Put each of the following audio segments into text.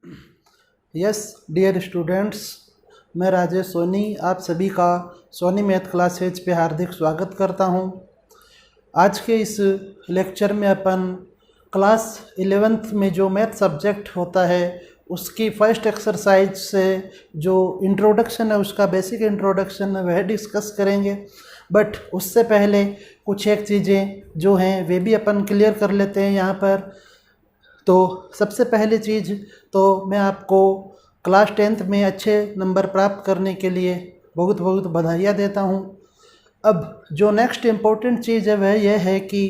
Yes dear students, मैं राजेश सोनी आप सभी का सोनी मैथ क्लासेज पे हार्दिक स्वागत करता हूं। आज के इस लेक्चर में अपन क्लास 11th में जो मैथ सब्जेक्ट होता है उसकी फर्स्ट एक्सरसाइज से जो इंट्रोडक्शन है, उसका बेसिक इंट्रोडक्शन है, वह डिस्कस करेंगे। बट उससे पहले कुछ एक चीज़ें जो हैं वे भी अपन क्लियर कर लेते हैं यहाँ पर। तो सबसे पहली चीज़ तो मैं आपको क्लास 10th में अच्छे नंबर प्राप्त करने के लिए बहुत बहुत बधाइयाँ देता हूँ। अब जो नेक्स्ट इम्पोर्टेंट चीज़ है वह यह है कि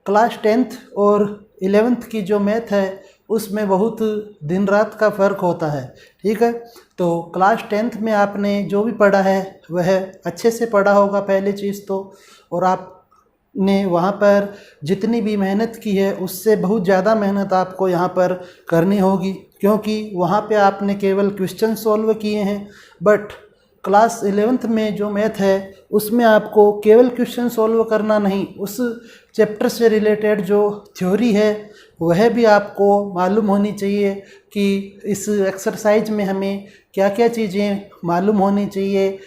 क्लास 10th और 11th की जो मैथ है उसमें बहुत दिन रात का फ़र्क होता है। ठीक है, तो क्लास 10th में आपने जो भी पढ़ा है वह अच्छे से पढ़ा होगा पहली चीज़ तो, और आपने वहाँ पर जितनी भी मेहनत की है उससे बहुत ज़्यादा मेहनत आपको यहाँ पर करनी होगी, क्योंकि वहाँ पे आपने केवल क्वेश्चन सॉल्व किए हैं। बट क्लास 11th में जो मैथ है उसमें आपको केवल क्वेश्चन सॉल्व करना नहीं, उस चैप्टर से रिलेटेड जो थ्योरी है वह भी आपको मालूम होनी चाहिए कि इस एक्सरसाइज में हमें क्या क्या चीज़ें मालूम होनी चाहिए।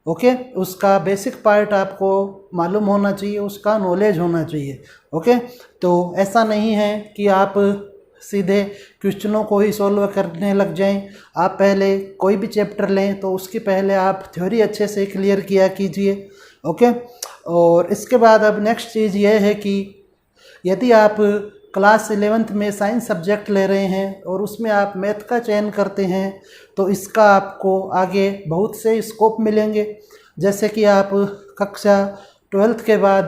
ओके, उसका बेसिक पार्ट आपको मालूम होना चाहिए, उसका नॉलेज होना चाहिए। ओके, तो ऐसा नहीं है कि आप सीधे क्वेश्चनों को ही सॉल्व करने लग जाएं। आप पहले कोई भी चैप्टर लें तो उसके पहले आप थ्योरी अच्छे से क्लियर किया कीजिए। ओके, और इसके बाद अब नेक्स्ट चीज़ यह है कि यदि आप क्लास 11th में साइंस सब्जेक्ट ले रहे हैं और उसमें आप मैथ का चयन करते हैं तो इसका आपको आगे बहुत से स्कोप मिलेंगे। जैसे कि आप कक्षा 12th के बाद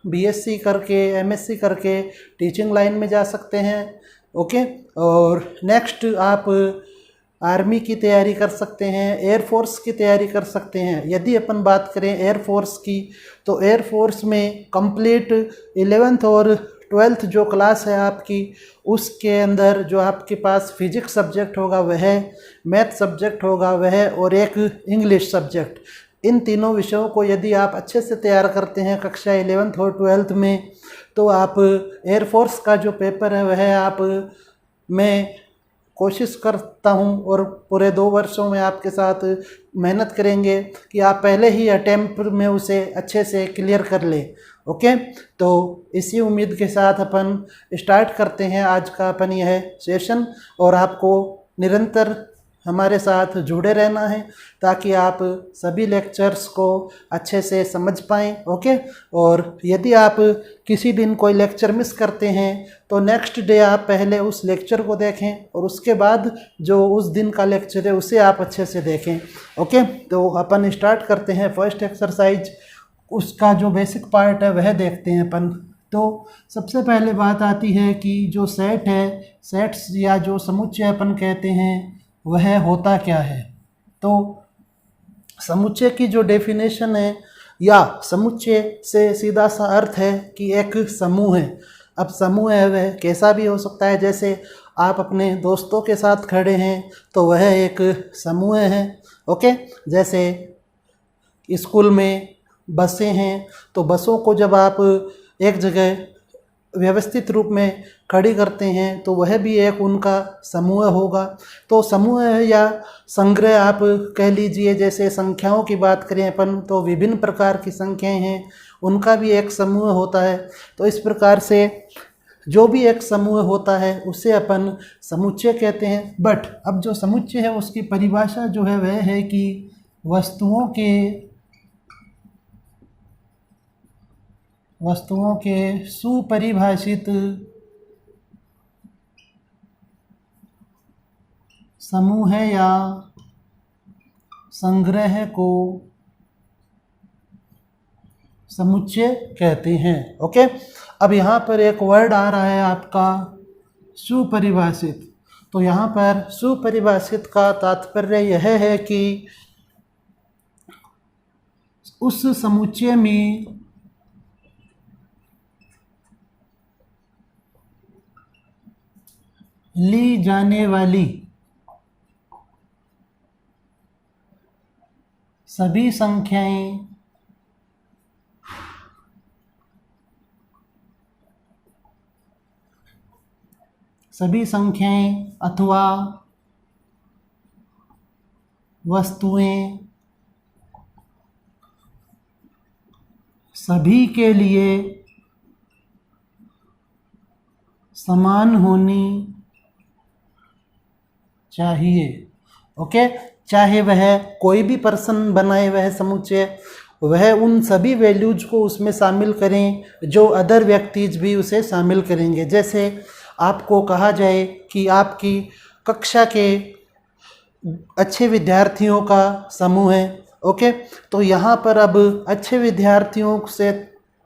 बीएससी करके एमएससी करके टीचिंग लाइन में जा सकते हैं। ओके, और नेक्स्ट आप आर्मी की तैयारी कर सकते हैं, एयरफोर्स की तैयारी कर सकते हैं। यदि अपन बात करें एयरफोर्स की तो एयरफोर्स में कंप्लीट 11th और 12th जो क्लास है आपकी, उसके अंदर जो आपके पास फिजिक्स सब्जेक्ट होगा वह, मैथ सब्जेक्ट होगा वह, और एक इंग्लिश सब्जेक्ट, इन तीनों विषयों को यदि आप अच्छे से तैयार करते हैं कक्षा 11th और 12th में तो आप एयरफोर्स का जो पेपर है वह आप, मैं कोशिश करता हूं और पूरे 2 वर्षों में आपके साथ मेहनत करेंगे कि आप पहले ही अटेम्प्ट में उसे अच्छे से क्लियर कर लें। ओके, तो इसी उम्मीद के साथ अपन स्टार्ट करते हैं आज का अपन यह सेशन, और आपको निरंतर हमारे साथ जुड़े रहना है ताकि आप सभी लेक्चर्स को अच्छे से समझ पाएँ। ओके, और यदि आप किसी दिन कोई लेक्चर मिस करते हैं तो नेक्स्ट डे आप पहले उस लेक्चर को देखें और उसके बाद जो उस दिन का लेक्चर है उसे आप अच्छे से देखें। ओके, तो अपन स्टार्ट करते हैं फर्स्ट एक्सरसाइज, उसका जो बेसिक पार्ट है वह देखते हैं अपन। तो सबसे पहले बात आती है कि जो सेट है, सेट्स या जो समुच्चय अपन कहते हैं वह होता क्या है। तो समुच्चय की जो डेफिनेशन है या समुच्चय से सीधा सा अर्थ है कि एक समूह है। अब समूह है वह कैसा भी हो सकता है, जैसे आप अपने दोस्तों के साथ खड़े हैं तो वह एक समूह है। ओके, जैसे स्कूल में बसें हैं तो बसों को जब आप एक जगह व्यवस्थित रूप में खड़ी करते हैं तो वह भी एक उनका समूह होगा। तो समूह या संग्रह आप कह लीजिए, जैसे संख्याओं की बात करें अपन तो विभिन्न प्रकार की संख्याएं हैं, उनका भी एक समूह होता है। तो इस प्रकार से जो भी एक समूह होता है उसे अपन समुच्चय कहते हैं। बट अब जो समुच्चय है उसकी परिभाषा जो है वह है कि वस्तुओं के सुपरिभाषित समूह या संग्रह को समुच्चय कहते हैं। ओके, अब यहाँ पर एक वर्ड आ रहा है आपका सुपरिभाषित। तो यहाँ पर सुपरिभाषित का तात्पर्य यह है कि उस समुच्चय में ली जाने वाली सभी संख्याएं अथवा वस्तुएं सभी के लिए समान होनी चाहिए। ओके, चाहे वह कोई भी पर्सन बनाए वह समुच्चय, वह उन सभी वैल्यूज को उसमें शामिल करें जो अदर व्यक्तिज भी उसे शामिल करेंगे। जैसे आपको कहा जाए कि आपकी कक्षा के अच्छे विद्यार्थियों का समूह है। ओके, तो यहाँ पर अब अच्छे विद्यार्थियों से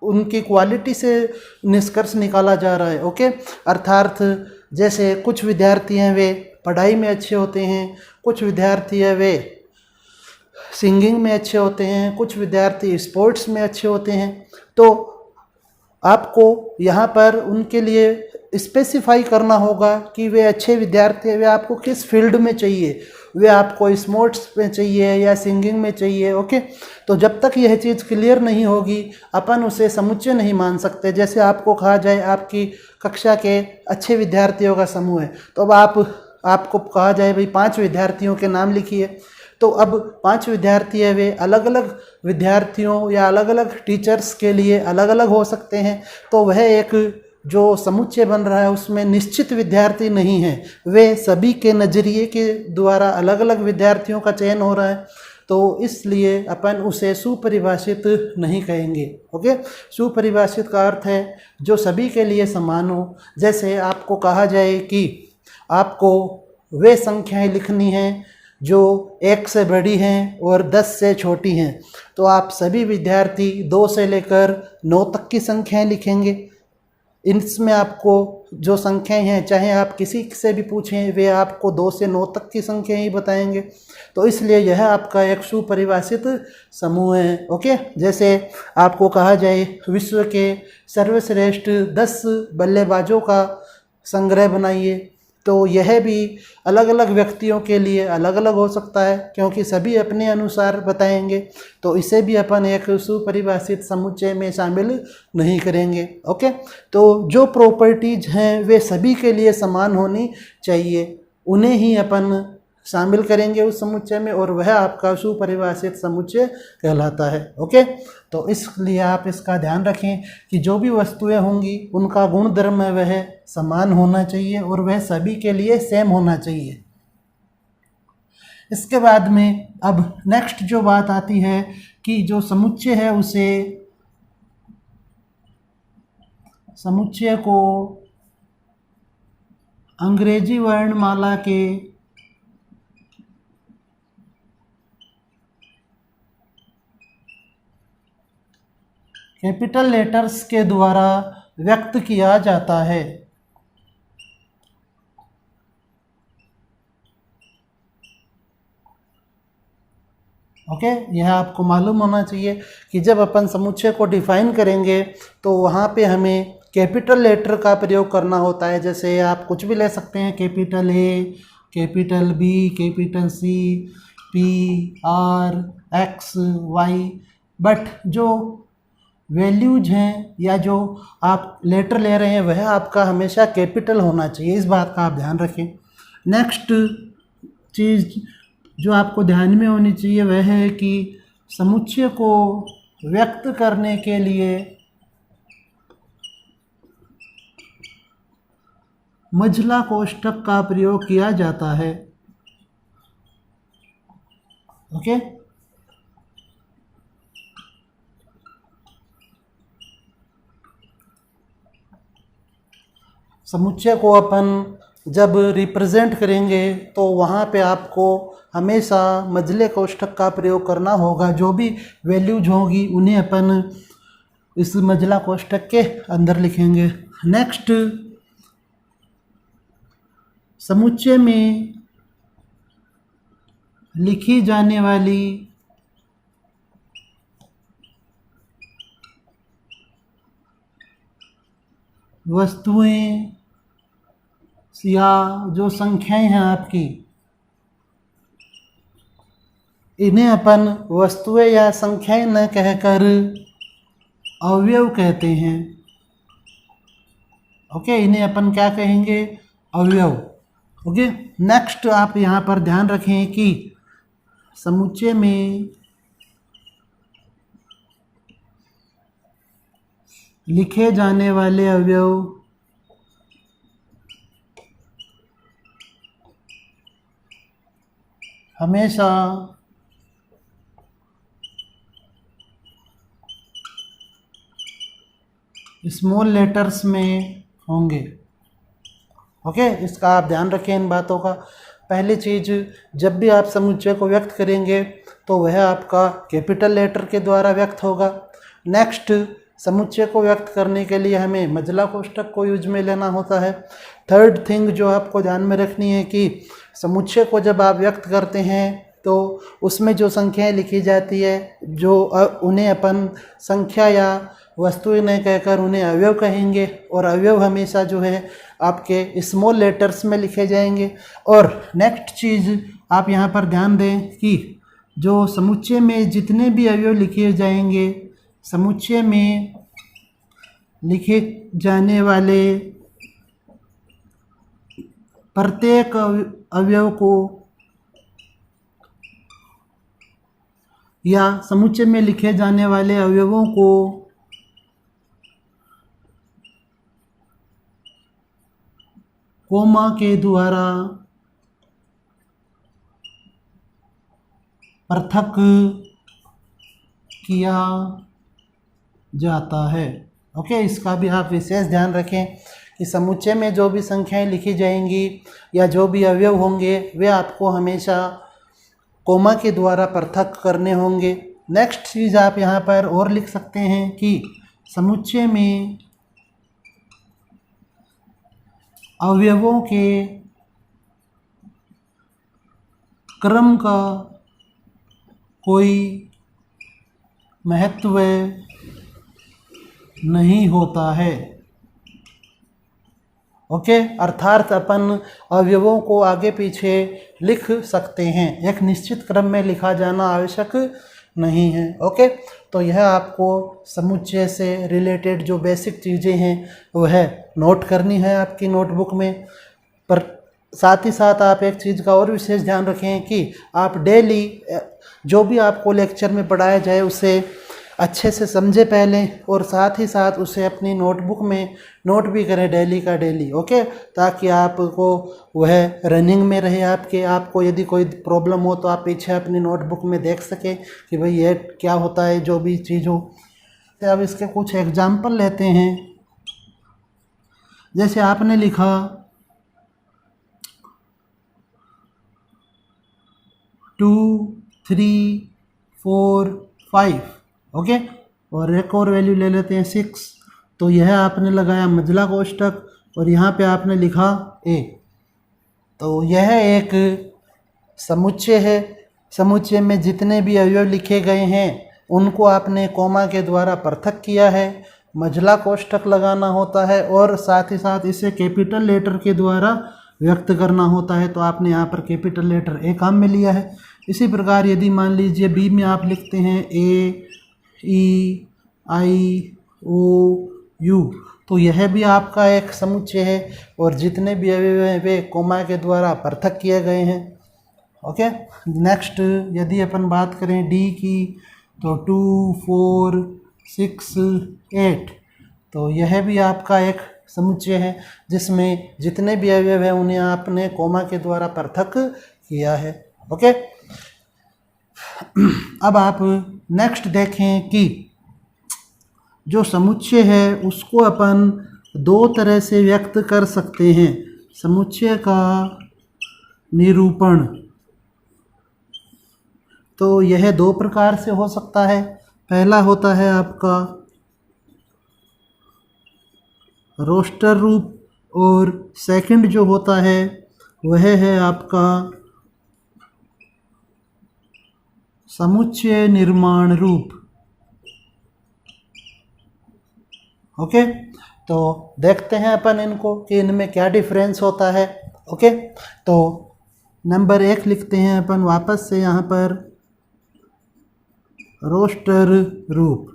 उनकी क्वालिटी से निष्कर्ष निकाला जा रहा है। ओके, अर्थात जैसे कुछ विद्यार्थी हैं वे पढ़ाई में अच्छे होते हैं, कुछ विद्यार्थी हैं वे सिंगिंग में अच्छे होते हैं, कुछ विद्यार्थी स्पोर्ट्स में अच्छे होते हैं। तो आपको यहाँ पर उनके लिए स्पेसिफाई करना होगा कि वे अच्छे विद्यार्थी वे आपको किस फील्ड में चाहिए, वे आपको स्पोर्ट्स में चाहिए या सिंगिंग में चाहिए। ओके, तो जब तक यह चीज़ क्लियर नहीं होगी अपन उसे समुच्चय नहीं मान सकते। जैसे आपको कहा जाए आपकी कक्षा के अच्छे विद्यार्थियों का समूह है, तो अब आपको कहा जाए भाई 5 विद्यार्थियों के नाम लिखिए, तो अब 5 विद्यार्थी है वे अलग अलग विद्यार्थियों या अलग अलग टीचर्स के लिए अलग अलग हो सकते हैं। तो वह एक जो समुच्चय बन रहा है उसमें निश्चित विद्यार्थी नहीं है, वे सभी के नज़रिए के द्वारा अलग अलग विद्यार्थियों का चयन हो रहा है। तो इसलिए अपन उसे सुपरिभाषित नहीं कहेंगे। ओके, सुपरिभाषित का अर्थ है जो सभी के लिए समान हो। जैसे आपको कहा जाए कि आपको वे संख्याएं लिखनी हैं जो 1 से बड़ी हैं और 10 से छोटी हैं, तो आप सभी विद्यार्थी 2 से लेकर 9 तक की संख्याएं लिखेंगे। इसमें आपको जो संख्याएं हैं चाहे आप किसी से भी पूछें वे आपको 2 से 9 तक की संख्या ही बताएंगे। तो इसलिए यह आपका एक सुपरिभाषित समूह है। ओके, जैसे आपको कहा जाए विश्व के सर्वश्रेष्ठ 10 बल्लेबाजों का संग्रह बनाइए, तो यह भी अलग अलग व्यक्तियों के लिए अलग अलग हो सकता है क्योंकि सभी अपने अनुसार बताएंगे। तो इसे भी अपन एक सुपरिभाषित समुच्चय में शामिल नहीं करेंगे। ओके, तो जो प्रॉपर्टीज हैं वे सभी के लिए समान होनी चाहिए, उन्हें ही अपन शामिल करेंगे उस समुच्चय में, और वह आपका सुपरिभाषित समुच्चय कहलाता है। ओके, तो इसलिए आप इसका ध्यान रखें कि जो भी वस्तुएं होंगी उनका गुण धर्म है वह समान होना चाहिए और वह सभी के लिए सेम होना चाहिए। इसके बाद में अब नेक्स्ट जो बात आती है कि जो समुच्चय है उसे समुच्चय को अंग्रेजी वर्णमाला के कैपिटल लेटर्स के द्वारा व्यक्त किया जाता है। ओके, यह आपको मालूम होना चाहिए कि जब अपन समुच्चय को डिफाइन करेंगे तो वहाँ पे हमें कैपिटल लेटर का प्रयोग करना होता है। जैसे आप कुछ भी ले सकते हैं, capital A, capital B, capital C, P, R, X, Y, but जो वैल्यूज हैं या जो आप लेटर ले रहे हैं वह आपका हमेशा कैपिटल होना चाहिए, इस बात का आप ध्यान रखें। नेक्स्ट चीज़ जो आपको ध्यान में होनी चाहिए वह है कि समुच्चय को व्यक्त करने के लिए मझला कोष्ठक का प्रयोग किया जाता है। ओके, समुच्चय को अपन जब रिप्रेजेंट करेंगे तो वहाँ पे आपको हमेशा मझले कोष्ठक का प्रयोग करना होगा। जो भी वैल्यूज होंगी उन्हें अपन इस मझला कोष्ठक के अंदर लिखेंगे। नेक्स्ट, समुच्चय में लिखी जाने वाली वस्तुएं या जो संख्याएं हैं आपकी, इन्हें अपन वस्तुएं या संख्याएं न कहकर अवयव कहते हैं। ओके, इन्हें अपन क्या कहेंगे? अवयव। ओके, नेक्स्ट आप यहाँ पर ध्यान रखें कि समुच्चय में लिखे जाने वाले अवयव हमेशा स्मॉल लेटर्स में होंगे। ओके, इसका आप ध्यान रखें इन बातों का। पहली चीज़, जब भी आप समुच्चय को व्यक्त करेंगे तो वह आपका कैपिटल लेटर के द्वारा व्यक्त होगा। नेक्स्ट, समुच्चय को व्यक्त करने के लिए हमें मझला कोष्ठक को यूज में लेना होता है। थर्ड थिंग जो आपको ध्यान में रखनी है कि समुच्चय को जब आप व्यक्त करते हैं तो उसमें जो संख्याएं लिखी जाती है, जो उन्हें अपन संख्या या वस्तुएं नहीं कहकर उन्हें अवयव कहेंगे, और अवयव हमेशा जो है आपके स्मॉल लेटर्स में लिखे जाएंगे। और नेक्स्ट चीज़ आप यहाँ पर ध्यान दें कि जो समुच्चय में जितने भी अवयव लिखे जाएंगे, समुच्चय में लिखे जाने वाले प्रत्येक अवयव को या समुच्चय में लिखे जाने वाले अवयवों को कोमा के द्वारा पृथक किया जाता है। ओके, इसका भी आप विशेष ध्यान रखें कि समुच्चय में जो भी संख्याएं लिखी जाएंगी या जो भी अवयव होंगे वे आपको हमेशा कोमा के द्वारा पृथक करने होंगे। नेक्स्ट चीज़ आप यहाँ पर और लिख सकते हैं कि समुच्चय में अवयवों के क्रम का कोई महत्व नहीं होता है। ओके, अर्थात अपन अवयवों को आगे पीछे लिख सकते हैं, एक निश्चित क्रम में लिखा जाना आवश्यक नहीं है। ओके, तो यह आपको समुच्चय से रिलेटेड जो बेसिक चीज़ें हैं वह नोट करनी है आपकी नोटबुक में। पर साथ ही साथ आप एक चीज़ का और विशेष ध्यान रखें कि आप डेली जो भी आपको लेक्चर में पढ़ाया जाए उसे अच्छे से समझे पहले, और साथ ही साथ उसे अपनी नोटबुक में नोट भी करें डेली का डेली। ओके, ताकि आपको वह रनिंग में रहे आपको यदि कोई प्रॉब्लम हो तो आप पीछे अपनी नोटबुक में देख सकें कि भाई ये क्या होता है जो भी चीज़ हो। तो अब इसके कुछ एग्जाम्पल लेते हैं। जैसे आपने लिखा 2 3 4 5। ओके, और एक और वैल्यू ले लेते हैं 6। तो यह आपने लगाया मझला कोष्ठक और यहाँ पे आपने लिखा ए। तो यह एक समुच्चय है। समुच्चय में जितने भी अवयव लिखे गए हैं उनको आपने कोमा के द्वारा पृथक किया है, मझला कोष्ठक लगाना होता है और साथ ही साथ इसे कैपिटल लेटर के द्वारा व्यक्त करना होता है। तो आपने यहाँ पर कैपिटल लेटर ए काम में लिया है। इसी प्रकार यदि मान लीजिए बी में आप लिखते हैं ए ई आई ओ यू, तो यह भी आपका एक समुच्चय है और जितने भी अवयव हैं वे कोमा के द्वारा पृथक किए गए हैं। ओके, नेक्स्ट यदि अपन बात करें डी की, तो 2 4 6 8, तो यह भी आपका एक समुच्चय है जिसमें जितने भी अवयव हैं उन्हें आपने कोमा के द्वारा पृथक किया है। ओके, अब आप नेक्स्ट देखें कि जो समुच्चय है उसको अपन दो तरह से व्यक्त कर सकते हैं। समुच्चय का निरूपण, तो यह दो प्रकार से हो सकता है। पहला होता है आपका रोस्टर रूप और सेकंड जो होता है वह है आपका समुच्चय निर्माण रूप। ओके, तो देखते हैं अपन इनको कि इनमें क्या डिफरेंस होता है। ओके, तो नंबर 1 लिखते हैं अपन वापस से यहाँ पर रोस्टर रूप।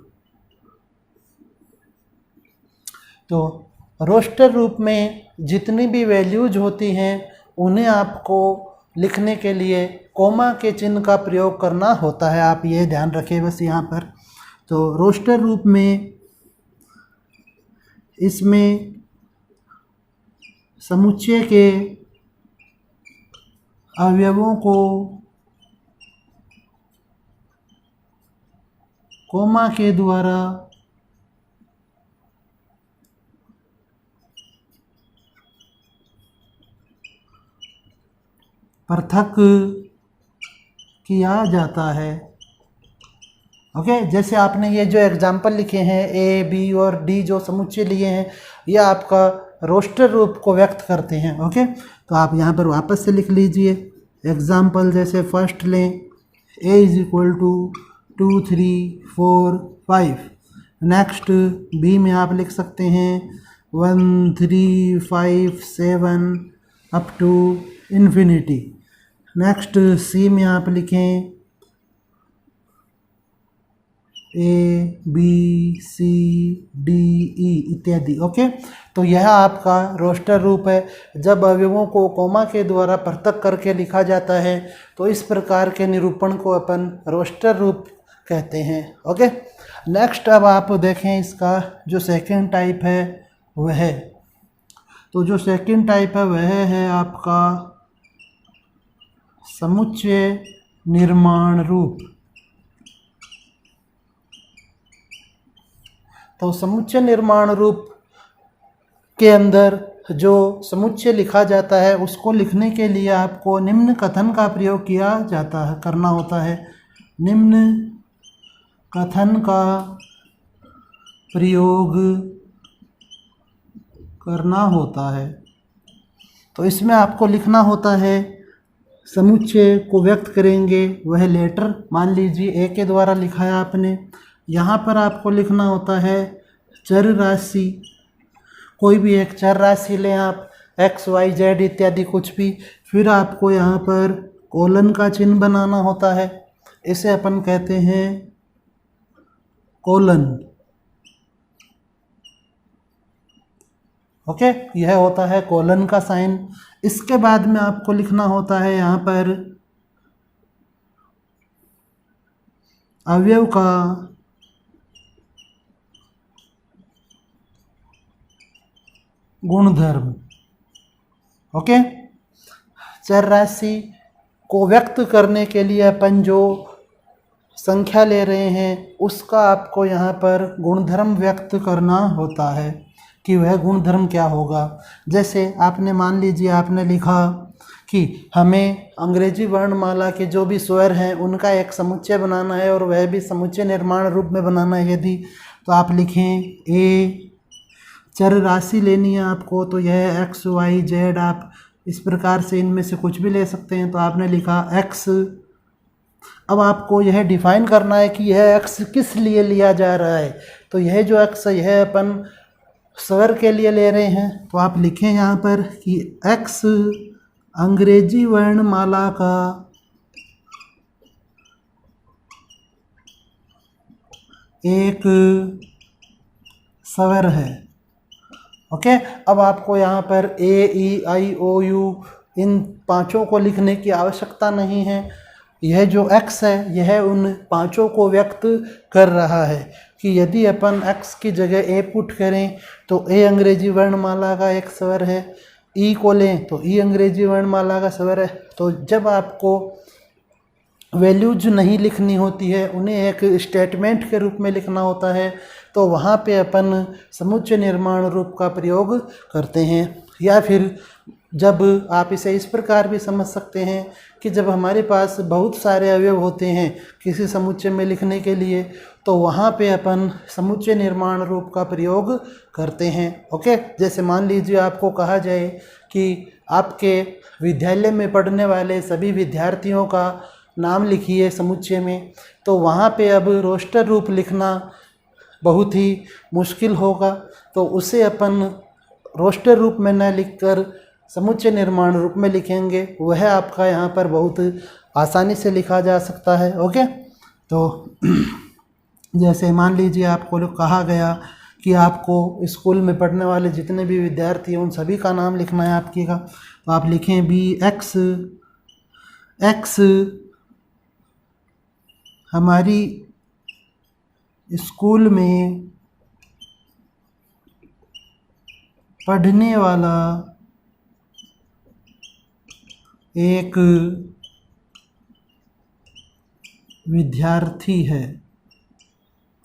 तो रोस्टर रूप में जितनी भी वैल्यूज होती हैं उन्हें आपको लिखने के लिए कोमा के चिन्ह का प्रयोग करना होता है, आप ये ध्यान रखें बस यहाँ पर। तो रोस्टर रूप में इसमें समुच्चय के अवयवों को कोमा के द्वारा पृथक किया जाता है। ओके, जैसे आपने ये जो एग्जाम्पल लिखे हैं ए, बी और डी जो समुच्चय लिए हैं, ये आपका रोस्टर रूप को व्यक्त करते हैं। ओके, तो आप यहाँ पर वापस से लिख लीजिए एग्जाम्पल। जैसे फर्स्ट लें, A is equal to 2 3 4 5। Next B में आप लिख सकते हैं 1 3 5 7 up to infinity. Next C में आप लिखें A B C D E इत्यादि। ओके, तो यह आपका रोस्टर रूप है। जब अवयवों को कोमा के द्वारा पृथक करके लिखा जाता है तो इस प्रकार के निरूपण को अपन रोस्टर रूप कहते हैं। ओके, नेक्स्ट अब आप देखें इसका जो सेकंड टाइप है वह है, तो जो सेकंड टाइप है वह है आपका समुच्चय निर्माण रूप। तो समुच्चय निर्माण रूप के अंदर जो समुच्चय लिखा जाता है उसको लिखने के लिए आपको निम्न कथन का प्रयोग किया जाता है, करना होता है। निम्न कथन का प्रयोग करना होता है। तो इसमें आपको लिखना होता है, समुच्चय को व्यक्त करेंगे वह लेटर, मान लीजिए ए के द्वारा लिखा है आपने। यहाँ पर आपको लिखना होता है चर राशि, कोई भी एक चर राशि लें आप, एक्स वाई जेड इत्यादि कुछ भी। फिर आपको यहाँ पर कोलन का चिन्ह बनाना होता है, इसे अपन कहते हैं कोलन। ओके, यह होता है कोलन का साइन। इसके बाद में आपको लिखना होता है यहाँ पर अवयव का गुणधर्म। ओके, चर राशि को व्यक्त करने के लिए अपन जो संख्या ले रहे हैं उसका आपको यहाँ पर गुणधर्म व्यक्त करना होता है कि वह गुणधर्म क्या होगा। जैसे आपने मान लीजिए आपने लिखा कि हमें अंग्रेजी वर्णमाला के जो भी स्वर हैं उनका एक समुच्चय बनाना है और वह भी समुच्चय निर्माण रूप में बनाना है यदि, तो आप लिखें ए, चर राशि लेनी है आपको, तो यह एक्स वाई जेड, आप इस प्रकार से इनमें से कुछ भी ले सकते हैं। तो आपने लिखा एक्स। अब आपको यह डिफाइन करना है कि यह एक्स किस लिए लिया जा रहा है। तो यह जो एक्स है यह अपन स्वर के लिए ले रहे हैं, तो आप लिखें यहाँ पर कि एक्स अंग्रेजी वर्णमाला का एक स्वर है। ओके, अब आपको यहाँ पर ए, ई, आई, ओ, यू इन पांचों को लिखने की आवश्यकता नहीं है। यह जो x है यह उन पांचों को व्यक्त कर रहा है कि यदि अपन x की जगह a पुट करें तो a अंग्रेजी वर्णमाला का एक स्वर है, ई को लें तो ई अंग्रेजी वर्णमाला का स्वर है। तो जब आपको वैल्यूज नहीं लिखनी होती है, उन्हें एक स्टेटमेंट के रूप में लिखना होता है, तो वहाँ पे अपन समुच्चय निर्माण रूप का प्रयोग करते हैं। या फिर जब आप इसे इस प्रकार भी समझ सकते हैं कि जब हमारे पास बहुत सारे अवयव होते हैं किसी समुच्चय में लिखने के लिए, तो वहाँ पे अपन समुच्चय निर्माण रूप का प्रयोग करते हैं। ओके, जैसे मान लीजिए आपको कहा जाए कि आपके विद्यालय में पढ़ने वाले सभी विद्यार्थियों का नाम लिखिए समुच्चय में, तो वहाँ पे अब रोस्टर रूप लिखना बहुत ही मुश्किल होगा। तो उसे अपन रोस्टर रूप में न लिखकर समुच्चय निर्माण रूप में लिखेंगे, वह आपका यहाँ पर बहुत आसानी से लिखा जा सकता है। ओके, तो जैसे मान लीजिए आपको कहा गया कि आपको स्कूल में पढ़ने वाले जितने भी विद्यार्थी हैं उन सभी का नाम लिखना है आपके का, तो आप लिखें बी एक्स एक्स हमारी स्कूल में पढ़ने वाला एक विद्यार्थी है।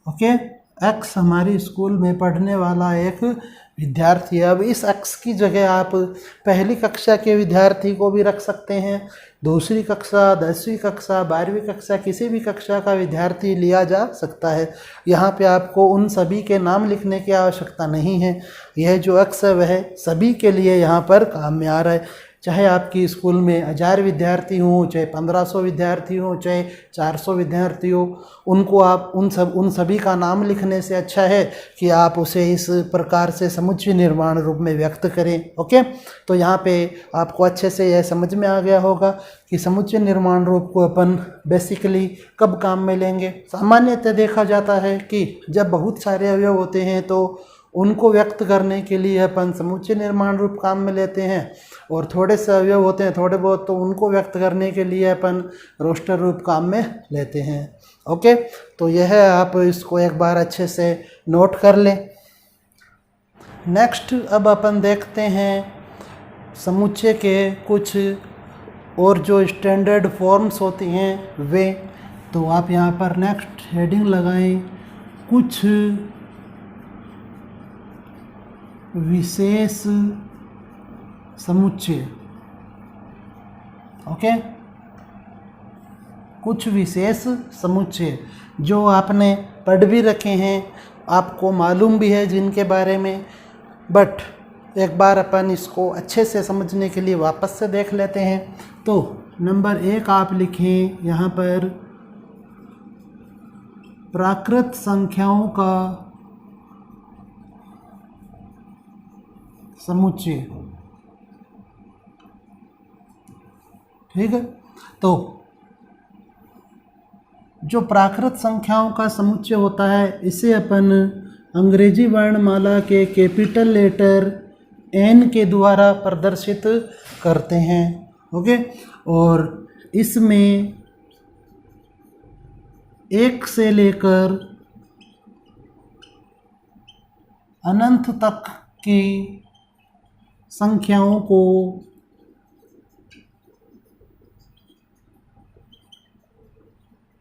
ओके, एक्स हमारी स्कूल में पढ़ने वाला एक विद्यार्थी है। अब इस एक्स की जगह आप पहली कक्षा के विद्यार्थी को भी रख सकते हैं, दूसरी कक्षा, 10वीं कक्षा, 12वीं कक्षा, किसी भी कक्षा का विद्यार्थी लिया जा सकता है। यहाँ पे आपको उन सभी के नाम लिखने की आवश्यकता नहीं है। यह जो एक्स है वह सभी के लिए यहाँ पर काम में आ रहा है। चाहे आपकी स्कूल में 1000 विद्यार्थी हों, चाहे 1500 विद्यार्थी हों, चाहे 400 विद्यार्थी हो, उनको आप उन सभी का नाम लिखने से अच्छा है कि आप उसे इस प्रकार से समुच्चय निर्माण रूप में व्यक्त करें। ओके, तो यहाँ पे आपको अच्छे से यह समझ में आ गया होगा कि समुच्चय निर्माण रूप को अपन बेसिकली कब काम में लेंगे। सामान्यतः देखा जाता है कि जब बहुत सारे अवयव होते हैं तो उनको व्यक्त करने के लिए अपन समुच्चय निर्माण रूप काम में लेते हैं, और थोड़े से अवयव होते हैं थोड़े बहुत, तो उनको व्यक्त करने के लिए अपन रोस्टर रूप काम में लेते हैं। ओके, तो यह आप इसको एक बार अच्छे से नोट कर लें। नेक्स्ट अब अपन देखते हैं समुच्चय के कुछ और जो स्टैंडर्ड फॉर्म्स होती हैं वे। तो आप यहाँ पर नेक्स्ट हेडिंग लगाएं, कुछ विशेष समुच्चय। ओके, कुछ विशेष समुच्चय जो आपने पढ़ भी रखे हैं, आपको मालूम भी है जिनके बारे में, बट एक बार अपन इसको अच्छे से समझने के लिए वापस से देख लेते हैं। तो नंबर 1 आप लिखें यहाँ पर प्राकृत संख्याओं का समुच्चय। ठीक है, तो जो प्राकृत संख्याओं का समुच्चय होता है इसे अपन अंग्रेजी वर्णमाला के कैपिटल लेटर एन के द्वारा प्रदर्शित करते हैं। ओके, और इसमें 1 से लेकर अनंत तक की संख्याओं को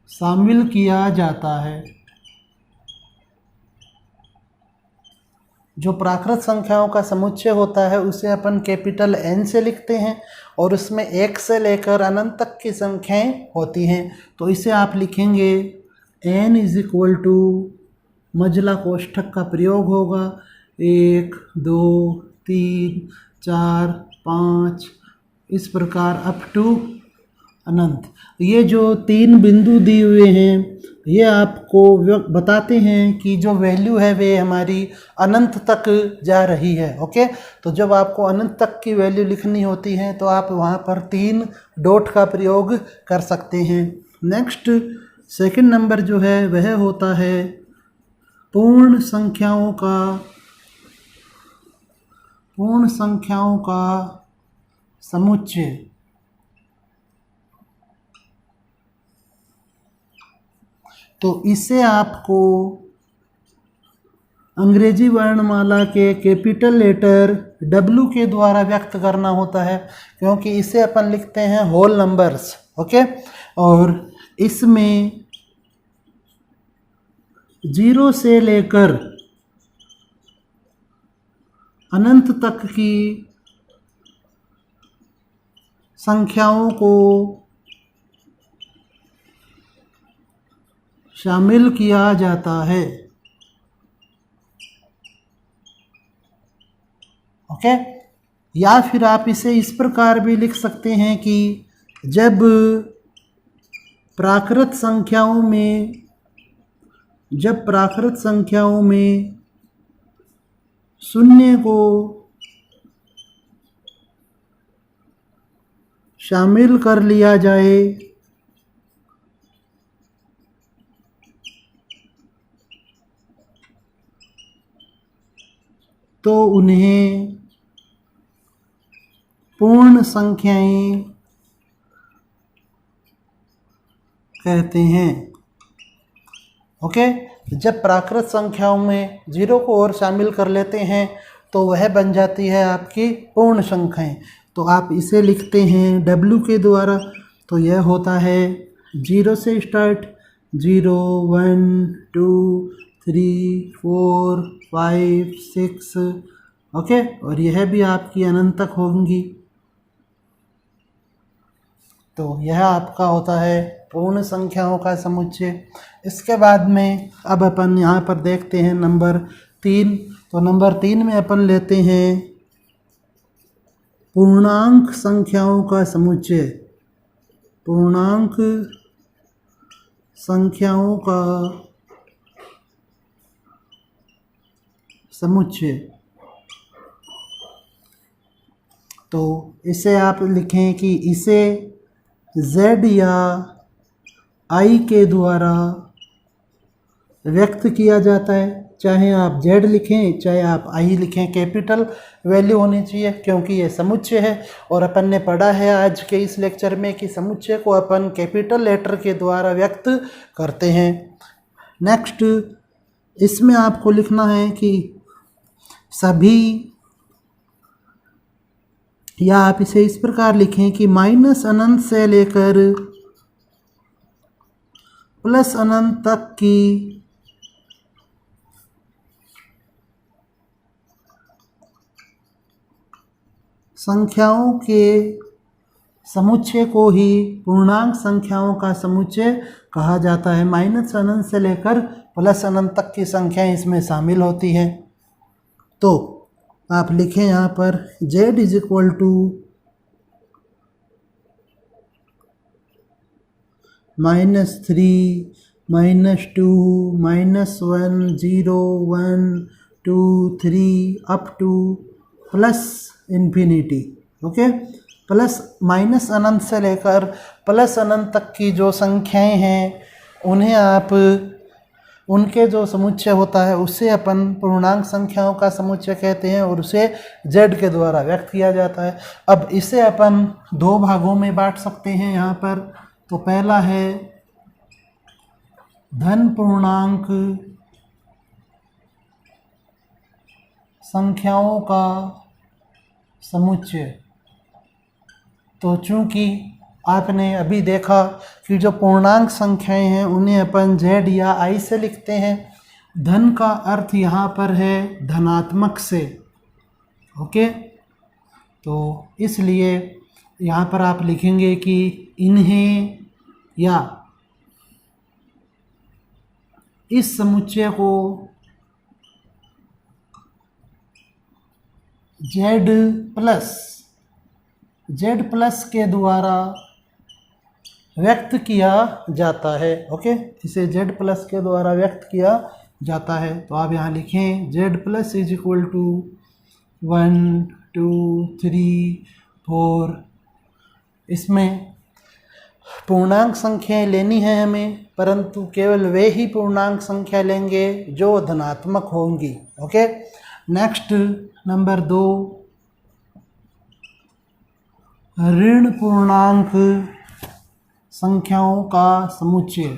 शामिल किया जाता है। जो प्राकृत संख्याओं का समुच्चय होता है उसे अपन कैपिटल एन से लिखते हैं, और उसमें 1 से लेकर अनंत तक की संख्याएं होती हैं। तो इसे आप लिखेंगे n = मजला कोष्ठक का प्रयोग होगा, 1 2 3 4 5 इस प्रकार अप टू अनंत। ये जो 3 बिंदु दिए हुए हैं ये आपको बताते हैं कि जो वैल्यू है वे हमारी अनंत तक जा रही है। ओके, तो जब आपको अनंत तक की वैल्यू लिखनी होती है तो आप वहाँ पर 3 डॉट का प्रयोग कर सकते हैं। नेक्स्ट सेकंड नंबर जो है वह होता है पूर्ण संख्याओं का समुच्चय। तो इसे आपको अंग्रेजी वर्णमाला के कैपिटल लेटर W के द्वारा व्यक्त करना होता है, क्योंकि इसे अपन लिखते हैं होल नंबर्स। ओके, और इसमें 0 से लेकर अनंत तक की संख्याओं को शामिल किया जाता है। ओके, या फिर आप इसे इस प्रकार भी लिख सकते हैं कि जब प्राकृत संख्याओं में शून्य को शामिल कर लिया जाए तो उन्हें पूर्ण संख्याएं कहते हैं। ओके, जब प्राकृत संख्याओं में 0 को और शामिल कर लेते हैं तो वह बन जाती है आपकी पूर्ण संख्याएं। तो आप इसे लिखते हैं W के द्वारा, तो यह होता है 0 से स्टार्ट 0 1 2 3 4 5 6। ओके, और यह भी आपकी अनंत तक होंगी। तो यह आपका होता है पूर्ण संख्याओं का समुच्चय। इसके बाद में अब अपन यहाँ पर देखते हैं नंबर 3। तो नंबर 3 में अपन लेते हैं पूर्णांक संख्याओं का समुच्चय। पूर्णांक संख्याओं का समुच्चय। तो इसे आप लिखें कि इसे Z या I के द्वारा व्यक्त किया जाता है। चाहे आप Z लिखें चाहे आप I लिखें, कैपिटल वैल्यू होनी चाहिए क्योंकि ये समुच्चय है। और अपन ने पढ़ा है आज के इस लेक्चर में कि समुच्चय को अपन कैपिटल लेटर के द्वारा व्यक्त करते हैं। नेक्स्ट, इसमें आपको लिखना है कि सभी, या आप इसे इस प्रकार लिखें कि माइनस अनंत से लेकर प्लस अनंत तक की संख्याओं के समुच्चय को ही पूर्णांक संख्याओं का समुच्चय कहा जाता है। माइनस अनंत से लेकर प्लस अनंत तक की संख्याएं इसमें शामिल होती हैं। तो आप लिखें यहाँ पर Z is equal to -3 -2 -1 0 1 2 3 up to plus infinity. Okay, plus minus अनंत से लेकर प्लस अनंत तक की जो संख्याएं हैं उन्हें आप, उनके जो समुच्चय होता है उससे अपन पूर्णांक संख्याओं का समुच्चय कहते हैं और उसे Z के द्वारा व्यक्त किया जाता है। अब इसे अपन दो भागों में बांट सकते हैं यहाँ पर। तो पहला है धन पूर्णांक संख्याओं का समुच्चय। तो चूंकि आपने अभी देखा कि जो पूर्णांक संख्याएं हैं उन्हें अपन Z या I से लिखते हैं। धन का अर्थ यहाँ पर है धनात्मक से। ओके, तो इसलिए यहाँ पर आप लिखेंगे कि इन्हें या इस समुच्चय को Z प्लस के द्वारा व्यक्त किया जाता है। ओके, इसे Z प्लस के द्वारा व्यक्त किया जाता है। तो आप यहाँ लिखें Z plus is equal to 1 2 3 4। इसमें पूर्णांक संख्याएं लेनी है हमें, परंतु केवल वे ही पूर्णांक संख्या लेंगे जो धनात्मक होंगी। ओके, नेक्स्ट नंबर 2, ऋण पूर्णांक संख्याओं का समुच्चय।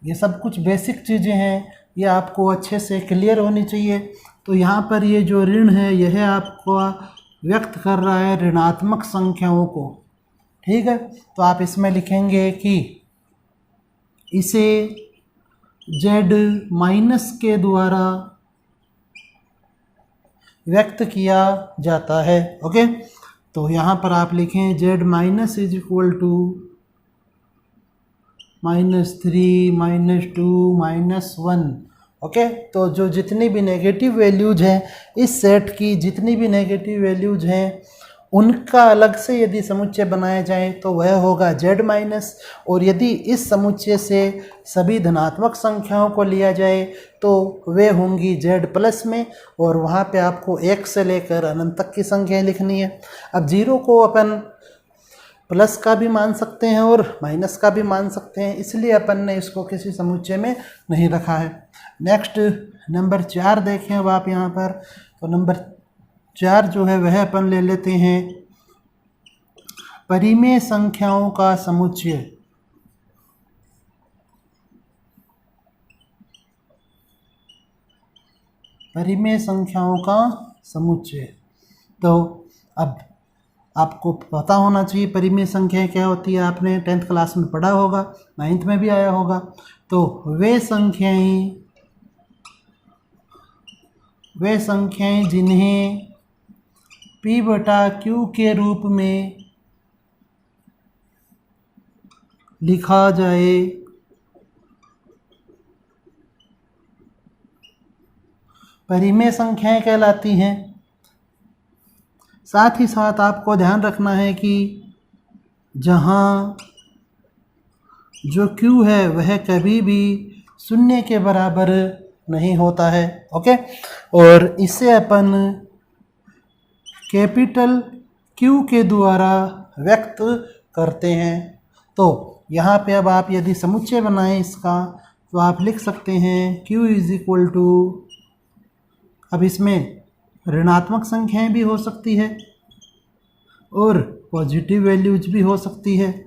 ये सब कुछ बेसिक चीज़ें हैं, ये आपको अच्छे से क्लियर होनी चाहिए। तो यहाँ पर ये जो ऋण है यह आपको व्यक्त कर रहा है ऋणात्मक संख्याओं को। ठीक है, तो आप इसमें लिखेंगे कि इसे Z माइनस के द्वारा व्यक्त किया जाता है। ओके, तो यहाँ पर आप लिखें Z minus is equal to -3 -2 -1। Okay, तो जो जितनी भी नेगेटिव वैल्यूज हैं इस सेट की, जितनी भी नेगेटिव वैल्यूज हैं उनका अलग से यदि समुच्चय बनाया जाए तो वह होगा Z माइनस। और यदि इस समुच्चय से सभी धनात्मक संख्याओं को लिया जाए तो वे होंगी Z प्लस में, और वहाँ पे आपको 1 से लेकर अनंत तक की संख्याएं लिखनी है। अब 0 को अपन प्लस का भी मान सकते हैं और माइनस का भी मान सकते हैं, इसलिए अपन ने इसको किसी समुच्चय में नहीं रखा है। नेक्स्ट नंबर 4 देखें अब आप यहाँ पर। तो नंबर 4 जो है वह अपन ले लेते हैं परिमेय संख्याओं का समुच्चय। परिमेय संख्याओं का समुच्चय। तो अब आपको पता होना चाहिए परिमेय संख्याएं क्या होती है, आपने 10th क्लास में पढ़ा होगा, 9th में भी आया होगा। तो वे संख्याएं जिन्हें P बटा Q के रूप में लिखा जाए परिमेय संख्याएं कहलाती हैं। साथ ही साथ आपको ध्यान रखना है कि जहाँ जो Q है वह कभी भी शून्य के बराबर नहीं होता है। ओके, और इसे अपन कैपिटल Q के द्वारा व्यक्त करते हैं। तो यहाँ पे अब आप यदि समुच्चय बनाएं इसका, तो आप लिख सकते हैं Q इज इक्वल टू, अब इसमें ऋणात्मक संख्याएं भी हो सकती है और पॉजिटिव वैल्यूज भी हो सकती है।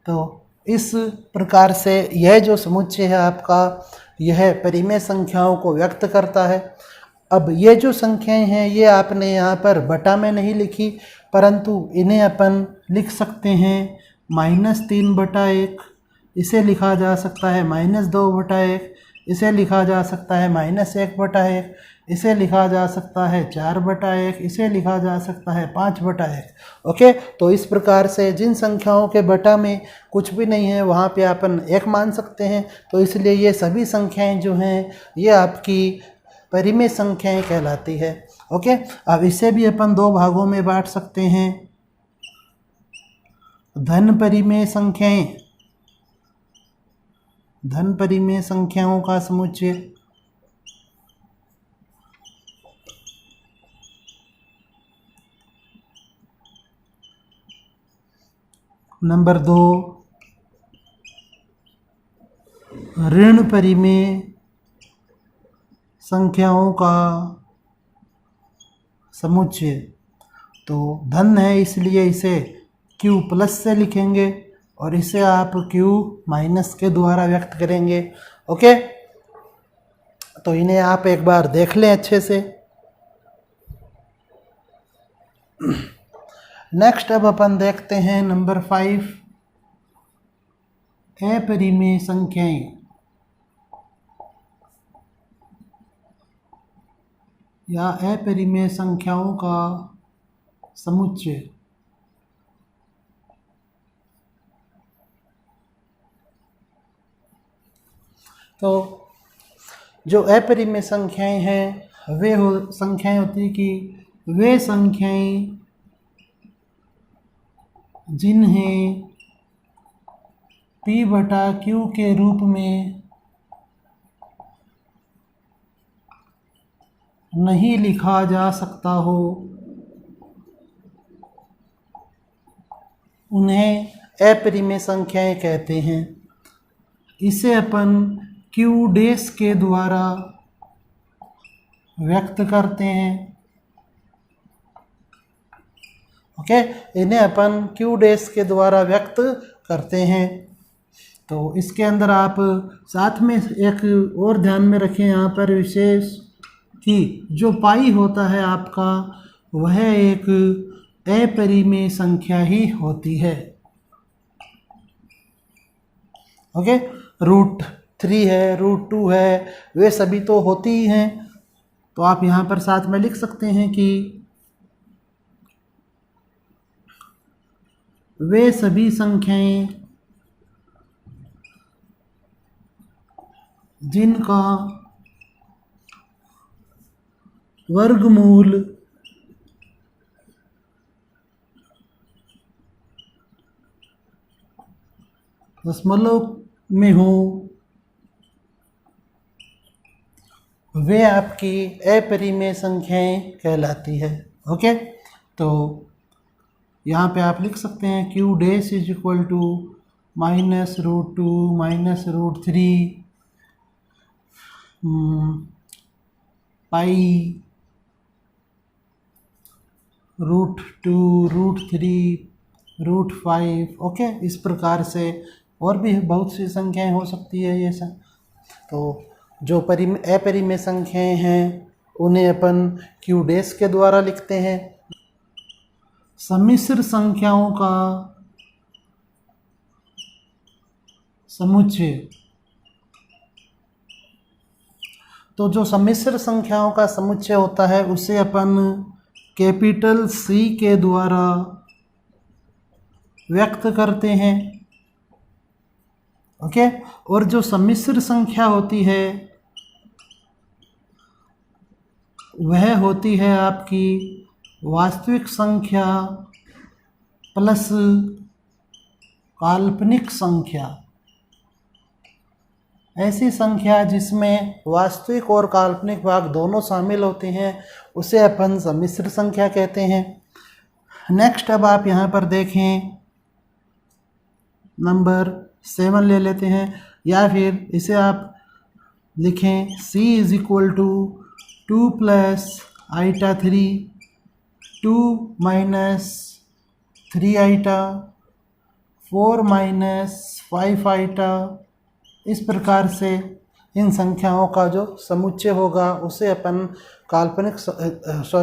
तो इस प्रकार से यह जो समुच्चय है आपका, यह परिमेय संख्याओं को व्यक्त करता है। अब ये जो संख्याएं हैं ये आपने यहाँ पर बटा में नहीं लिखी, परंतु इन्हें अपन लिख सकते हैं -3/1, इसे लिखा जा सकता है -2/1, इसे लिखा जा सकता है -1/1, इसे लिखा जा सकता है 4/1, इसे लिखा जा सकता है 5/1। ओके, तो इस प्रकार से जिन संख्याओं के बटा में कुछ भी नहीं है वहाँ पे अपन 1 मान सकते हैं। तो इसलिए ये सभी संख्याएं जो हैं ये आपकी परिमेय संख्याएं कहलाती है। ओके, अब इसे भी अपन 2 भागों में बांट सकते हैं। धन परिमेय संख्याएं, धन परिमेय संख्याओं का समुच्चय, नंबर 2 ऋण परिमेय संख्याओं का समुच्चय। तो धन है इसलिए इसे Q प्लस से लिखेंगे और इसे आप Q माइनस के द्वारा व्यक्त करेंगे। ओके, तो इन्हें आप एक बार देख लें अच्छे से। नेक्स्ट अब अपन देखते हैं नंबर 5, अपरिमेय संख्याएं या अपरिमेय संख्याओं का समुच्चय। तो जो अपरिमेय संख्याएं हैं वे संख्याएं होती है कि वे संख्याएं जिन्हें P बटा Q के रूप में नहीं लिखा जा सकता हो, उन्हें अपरिमेय संख्याएं कहते हैं। इसे अपन Q डैश के द्वारा व्यक्त करते हैं। ओके, इन्हें अपन Q डैश के द्वारा व्यक्त करते हैं। तो इसके अंदर आप साथ में एक और ध्यान में रखें यहाँ पर विशेष कि जो पाई होता है आपका वह एक अपरिमेय संख्या ही होती है। ओके, √3 है, √2 है, वे सभी तो होती ही हैं। तो आप यहाँ पर साथ में लिख सकते हैं कि वे सभी संख्याएं जिनका वर्गमूल दशमलव में हो वे आपकी अपरिमेय संख्याएं कहलाती है। ओके, तो यहाँ पे आप लिख सकते हैं Q dash is equal to -√2 -√3 pi √2 √3 √5। Okay, इस प्रकार से और भी बहुत सी संख्याएं हो सकती है ये सब। तो जो अपरिमेय संख्याएं हैं उन्हें अपन क्यू डैश के द्वारा लिखते हैं। सम्मिश्र संख्याओं का समुच्चय, तो जो सम्मिश्र संख्याओं का समुच्चय होता है उसे अपन कैपिटल C के द्वारा व्यक्त करते हैं। ओके, और जो सम्मिश्र संख्या होती है वह होती है आपकी वास्तविक संख्या प्लस काल्पनिक संख्या। ऐसी संख्या जिसमें वास्तविक और काल्पनिक भाग दोनों शामिल होते हैं उसे अपन सम्मिश्र संख्या कहते हैं। नेक्स्ट, अब आप यहाँ पर देखें नंबर 7 ले लेते हैं, या फिर इसे आप लिखें C = 2 + i3 2 - 3i 4 - 5i। इस प्रकार से इन संख्याओं का जो समुच्चय होगा उसे अपन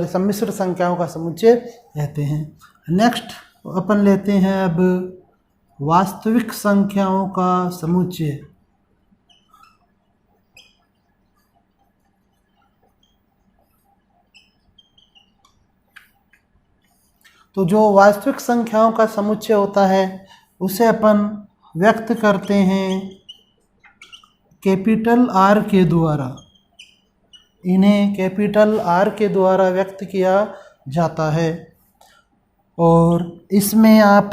सम्मिश्र संख्याओं का समुच्चय कहते हैं। नेक्स्ट अपन लेते हैं अब वास्तविक संख्याओं का समुच्चय। तो जो वास्तविक संख्याओं का समुच्चय होता है उसे अपन व्यक्त करते हैं कैपिटल R के द्वारा। इन्हें कैपिटल R के द्वारा व्यक्त किया जाता है, और इसमें आप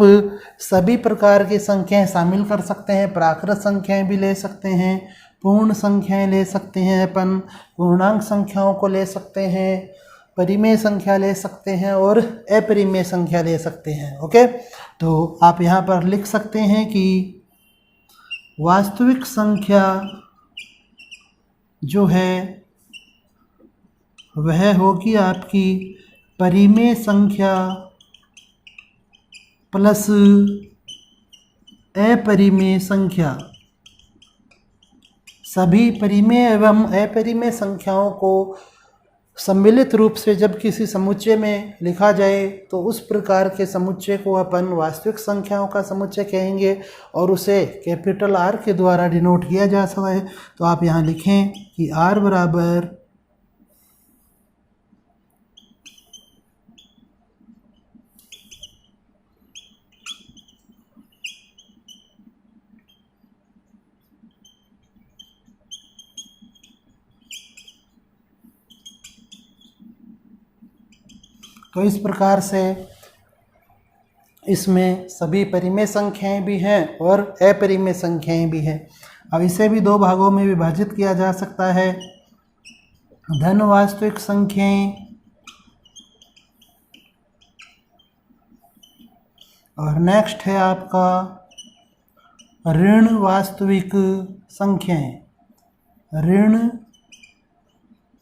सभी प्रकार की संख्याएं शामिल कर सकते हैं। प्राकृत संख्याएं भी ले सकते हैं, पूर्ण संख्याएं ले सकते हैं, अपन पूर्णांक संख्याओं को ले सकते हैं, परिमेय संख्या ले सकते हैं और अपरिमेय संख्या ले सकते हैं। ओके, तो आप यहाँ पर लिख सकते हैं कि वास्तविक संख्या जो है वह होगी आपकी परिमेय संख्या प्लस अपरिमेय संख्या। सभी परिमेय एवं अपरिमेय संख्याओं को सम्मिलित रूप से जब किसी समुच्चय में लिखा जाए तो उस प्रकार के समुच्चय को अपन वास्तविक संख्याओं का समुच्चय कहेंगे, और उसे कैपिटल R के द्वारा डिनोट किया जा सकता है। तो आप यहाँ लिखें कि R बराबर तो इस प्रकार से इसमें सभी परिमेय संख्याएं भी हैं और अपरिमेय संख्याएं भी हैं। अब इसे भी दो भागों में विभाजित किया जा सकता है, धन वास्तविक संख्याएं और नेक्स्ट है आपका ऋण वास्तविक संख्याएं। ऋण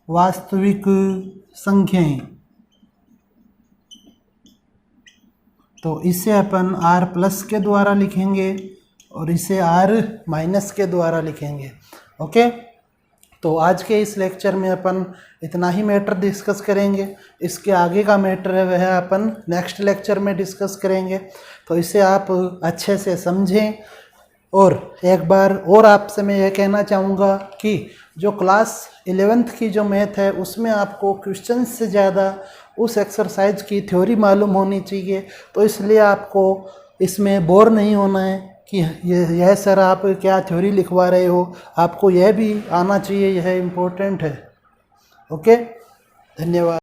वास्तविक संख्याएं, तो इसे अपन R+ के द्वारा लिखेंगे और इसे R- के द्वारा लिखेंगे। ओके, तो आज के इस लेक्चर में अपन इतना ही मैटर डिस्कस करेंगे। इसके आगे का मैटर है वह अपन नेक्स्ट लेक्चर में डिस्कस करेंगे। तो इसे आप अच्छे से समझें। और एक बार और आपसे मैं यह कहना चाहूँगा कि जो क्लास 11th की जो मैथ है उसमें आपको क्वेश्चन से ज़्यादा उस एक्सरसाइज की थ्योरी मालूम होनी चाहिए। तो इसलिए आपको इसमें बोर नहीं होना है कि यह सर आप क्या थ्योरी लिखवा रहे हो, आपको यह भी आना चाहिए, यह इम्पोर्टेंट है। ओके, धन्यवाद।